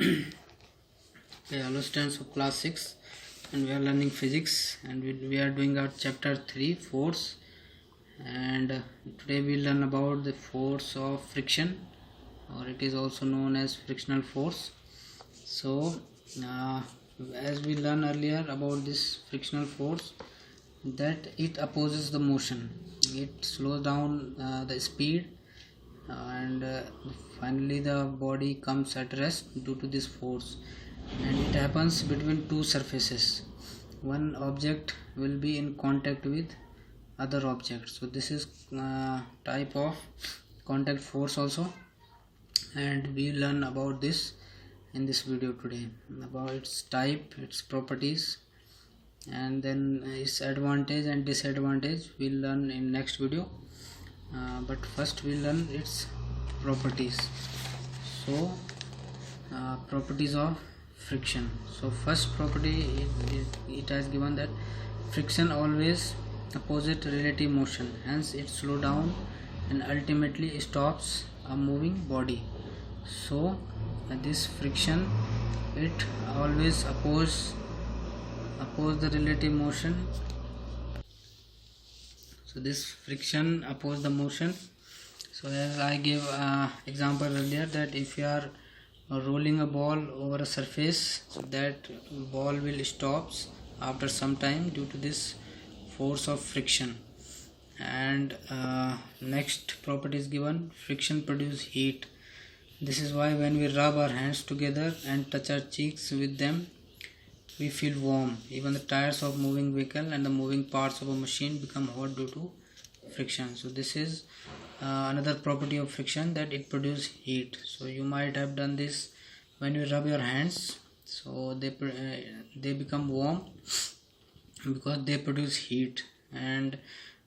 Okay, hello students of class 6, and we are learning physics, and we are doing our chapter 3 force. And today we learn about the force of friction, or it is also known as frictional force. So as we learned earlier about this frictional force, that it opposes the motion, it slows down the speed, and finally the body comes at rest due to this force. And it happens between two surfaces. One object will be in contact with other object, so this is type of contact force also, and we learn about this in this video today, about its type, its properties, and then its advantage and disadvantage we'll learn in next video. But first we'll learn its properties. So properties of friction. So first property, it has given that friction always opposes relative motion, hence it slows down and ultimately stops a moving body. So this friction, it always oppose the relative motion. So this friction oppose the motion. So as I gave example earlier, that if you are rolling a ball over a surface, so that ball will stops after some time due to this force of friction. And next property is given, friction produce heat. This is why when we rub our hands together and touch our cheeks with them, we feel warm. Even the tires of moving vehicle and the moving parts of a machine become hot due to friction. So this is another property of friction, that it produces heat. So you might have done this when you rub your hands, so they become warm because they produce heat. And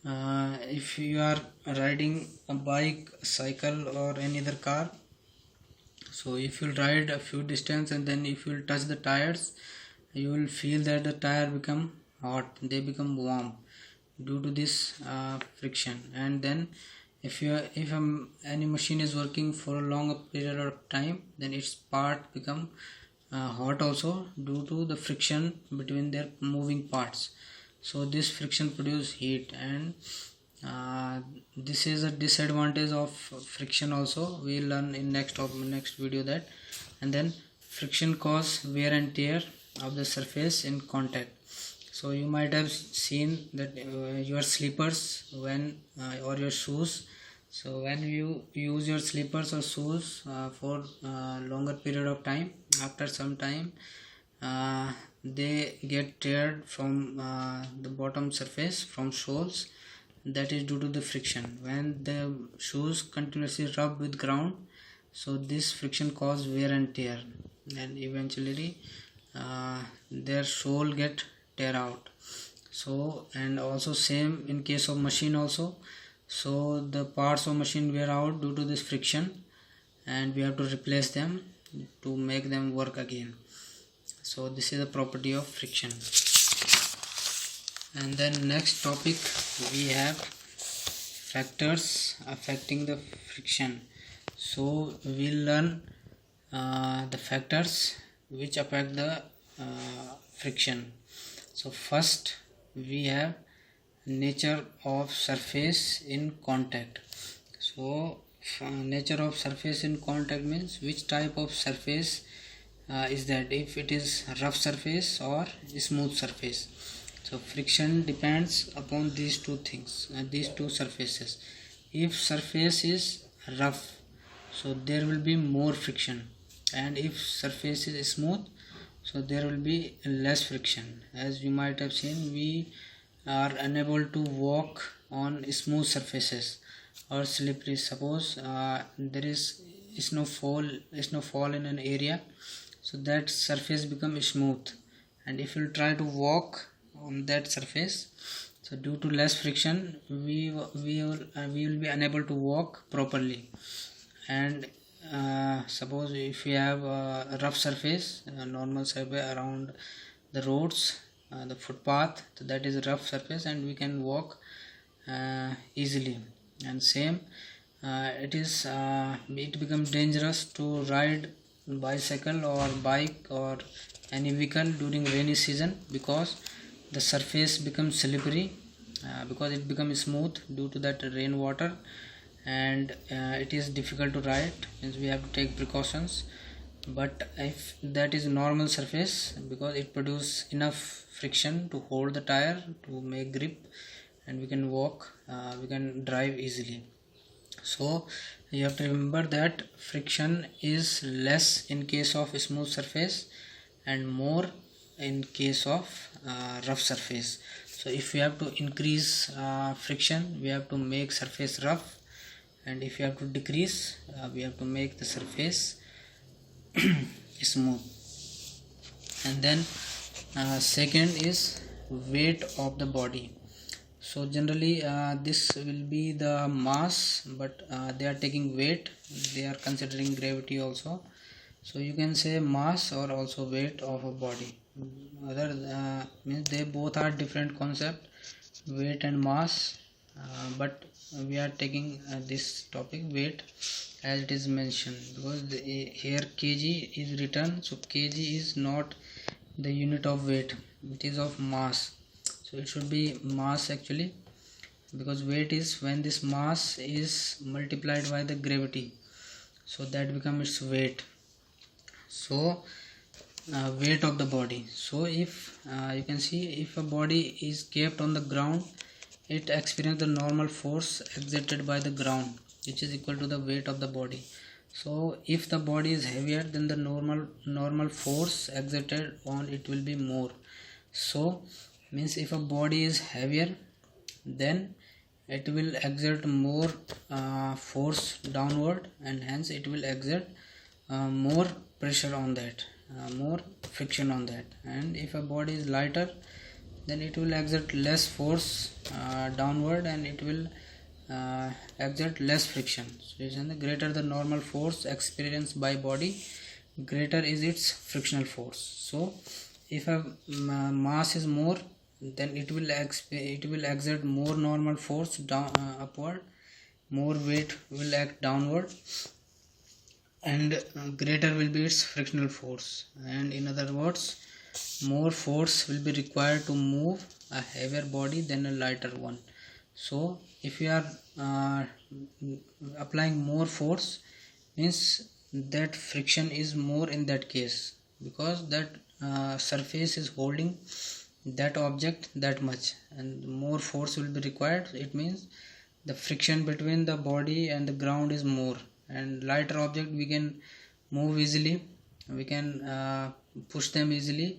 if you are riding a bike, cycle, or any other car, so if you ride a few distance and then if you touch the tires, you will feel that the tire become hot, they become warm due to this friction. And then if any machine is working for a longer period of time, then its part become hot also due to the friction between their moving parts. So this friction produce heat, and this is a disadvantage of friction also. We will learn in next video that. And then friction cause wear and tear of the surface in contact. So you might have seen that your slippers or your shoes, so when you use your slippers or shoes for longer period of time, after some time they get teared from the bottom surface, from soles. That is due to the friction. When the shoes continuously rub with ground, so this friction cause wear and tear, and eventually their sole get tear out. So, and also same in case of machine also. So the parts of machine wear out due to this friction, and we have to replace them to make them work again. So this is the property of friction. And then next topic, we have factors affecting the friction. So we'll learn the factors which affect the friction. So first we have nature of surface in contact. So nature of surface in contact means which type of surface is that, if it is rough surface or smooth surface. So friction depends upon these two things, these two surfaces. If surface is rough, so there will be more friction, and if surface is smooth, so there will be less friction. As you might have seen, we are unable to walk on smooth surfaces or slippery. Suppose there is snowfall in an area, so that surface becomes smooth, and if you try to walk on that surface, so due to less friction, we will be unable to walk properly. And suppose if you have a rough surface, a normal surface around the roads, the footpath, so that is a rough surface, and we can walk easily. And same it becomes dangerous to ride bicycle or bike or any vehicle during rainy season, because the surface becomes slippery, because it becomes smooth due to that rainwater, and it is difficult to ride, means we have to take precautions. But if that is normal surface, because it produces enough friction to hold the tire to make grip, and we can walk, we can drive easily. So you have to remember that friction is less in case of smooth surface and more in case of rough surface. So if we have to increase friction, we have to make surface rough, and if you have to decrease, we have to make the surface smooth. And then second is weight of the body. So generally this will be the mass, but they are taking weight, they are considering gravity also. So you can say mass or also weight of a body. Other means they both are different concept, weight and mass, but we are taking this topic weight as it is mentioned, because here kg is written, so kg is not the unit of weight, it is of mass. So it should be mass actually, because weight is when this mass is multiplied by the gravity, so that becomes its weight. So weight of the body. So if you can see, if a body is kept on the ground, it experiences the normal force exerted by the ground, which is equal to the weight of the body. So if the body is heavier, then the normal force exerted on it will be more. So means if a body is heavier, then it will exert more force downward, and hence it will exert more pressure on that, more friction on that. And if a body is lighter, then it will exert less force downward, and it will exert less friction. So the greater the normal force experienced by body, greater is its frictional force. So if a mass is more, then it will exert more normal force down upward, more weight will act downward, and greater will be its frictional force. And in other words, more force will be required to move a heavier body than a lighter one. So if you are applying more force, means that friction is more in that case, because that surface is holding that object that much, and more force will be required. It means the friction between the body and the ground is more, and lighter object we can move easily, we can push them easily,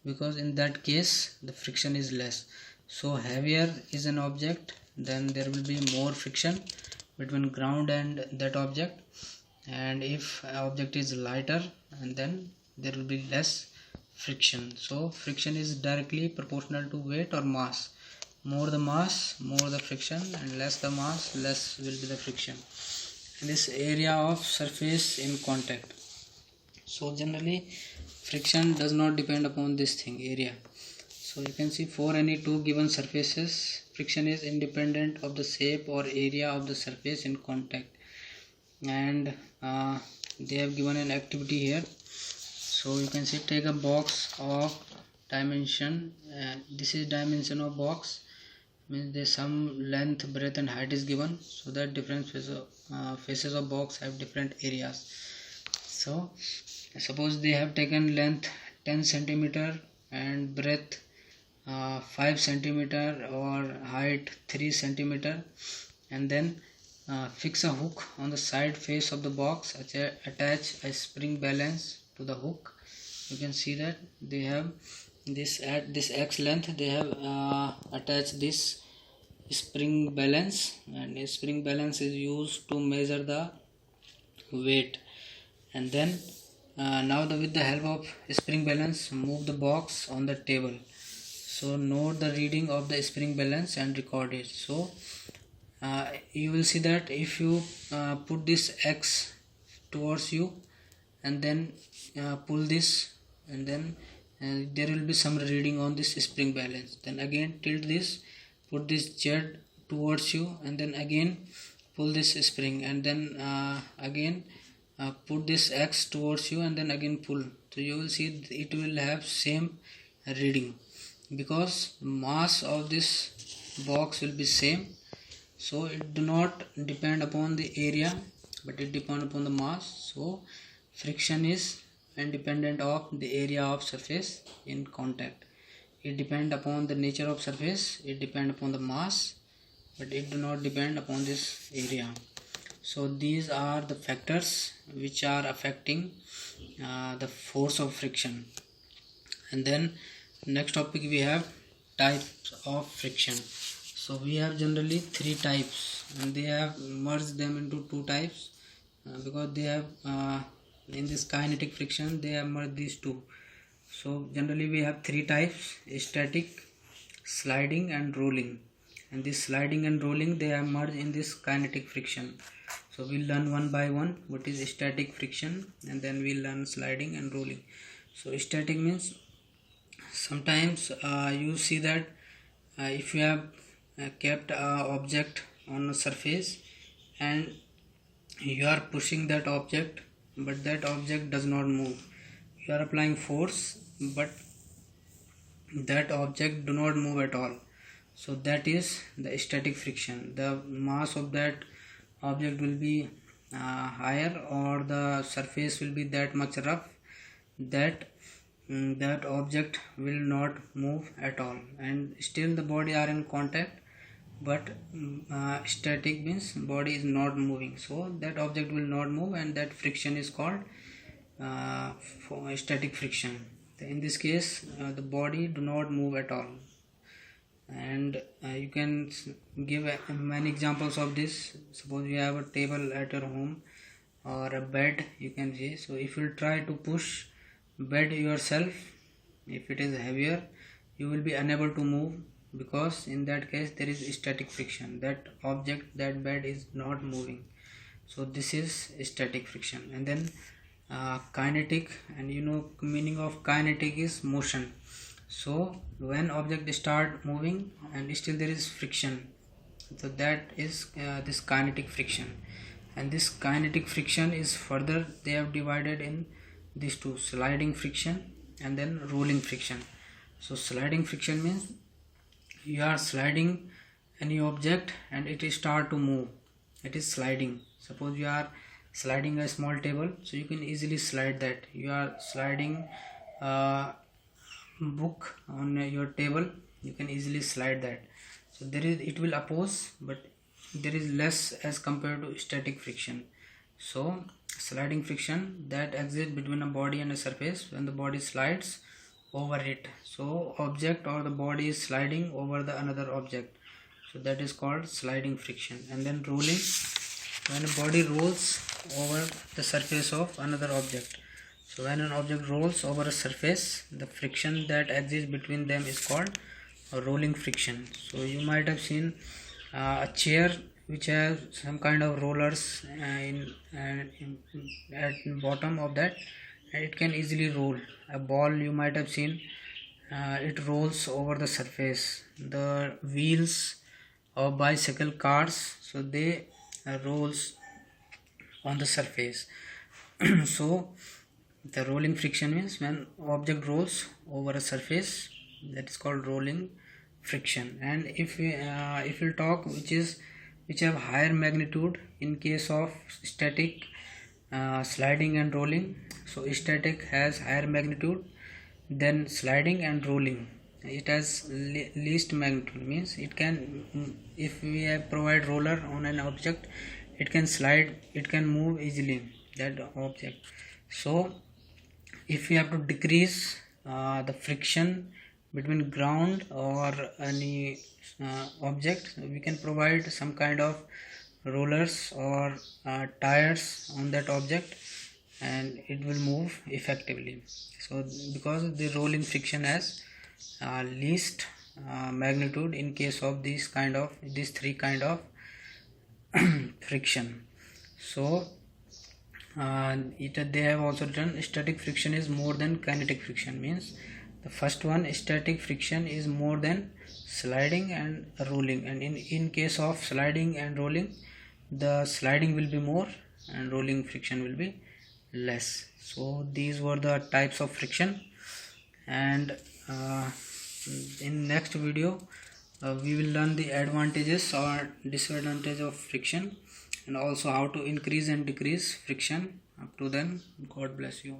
because in that case the friction is less. So heavier is an object, then there will be more friction between ground and that object, and if object is lighter, and then there will be less friction. So friction is directly proportional to weight or mass. More the mass, more the friction, and less the mass, less will be the friction. This area of surface in contact. So generally friction does not depend upon this thing, area. So you can see for any two given surfaces, friction is independent of the shape or area of the surface in contact. And they have given an activity here. So you can see, take a box of dimension, this is dimension of box, means there's some length, breadth and height is given, so that different faces of box have different areas. So suppose they have taken length 10 centimeter and breadth 5 centimeter or height 3 centimeter, and then fix a hook on the side face of the box, attach a spring balance to the hook. You can see that they have this at this x length, they have attached this spring balance, and a spring balance is used to measure the weight. And then now with the help of spring balance, move the box on the table. So note the reading of the spring balance and record it. So you will see that if you put this x towards you and then pull this, and then there will be some reading on this spring balance. Then again tilt this, put this z towards you, and then again pull this spring, and then again put this X towards you and then again pull, so you will see it will have same reading, because mass of this box will be same. So it do not depend upon the area, but it depend upon the mass. So friction is independent of the area of surface in contact. It depend upon the nature of surface, it depend upon the mass, but it do not depend upon this area. So these are the factors which are affecting the force of friction. And then next topic we have types of friction. So we have generally three types, and they have merged them into two types because they have in this kinetic friction they have merged these two. So generally we have three types: static, sliding and rolling. And this sliding and rolling, they are merged in this kinetic friction. So we'll learn one by one what is static friction, and then we'll learn sliding and rolling. So static means sometimes you see that if you have kept an object on a surface and you are pushing that object, but that object does not move. You are applying force, but that object do not move at all. So that is the static friction. The mass of that object will be higher, or the surface will be that much rough that that object will not move at all, and still the body are in contact, but static means body is not moving, so that object will not move, and that friction is called static friction. In this case the body do not move at all. And you can give many examples of this. Suppose you have a table at your home or a bed, you can see. So if you try to push bed yourself, if it is heavier, you will be unable to move, because in that case there is static friction. That object, that bed is not moving. So this is static friction. And then kinetic, and you know meaning of kinetic is motion. So when object start moving and still there is friction, so that is this kinetic friction. And this kinetic friction is further they have divided in these two: sliding friction and then rolling friction. So sliding friction means you are sliding any object and it is start to move, it is sliding. Suppose you are sliding a small table, so you can easily slide that. You are sliding book on your table, you can easily slide that. So there is, it will oppose, but there is less as compared to static friction. So sliding friction, that exists between a body and a surface when the body slides over it. So object or the body is sliding over the another object, so that is called sliding friction. And then rolling, when a body rolls over the surface of another object. So when an object rolls over a surface, the friction that exists between them is called a rolling friction. So you might have seen a chair which has some kind of rollers at bottom of that, and it can easily roll. A ball, you might have seen, it rolls over the surface. The wheels of bicycle, cars, so they rolls on the surface. So the rolling friction means when object rolls over a surface, that is called rolling friction. And if we talk which have higher magnitude in case of static, sliding and rolling. So static has higher magnitude than sliding and rolling. It has least magnitude, means it can, if we have provide roller on an object, it can slide, it can move easily, that object. So if we have to decrease the friction between ground or any object, we can provide some kind of rollers or tires on that object, and it will move effectively. So because the rolling friction has least magnitude in case of these three kind of friction. So they have also written static friction is more than kinetic friction, means the first one, static friction, is more than sliding and rolling. And in case of sliding and rolling, the sliding will be more and rolling friction will be less. So these were the types of friction, and in next video we will learn the advantages or disadvantage of friction, and also how to increase and decrease friction. Up to then, God bless you.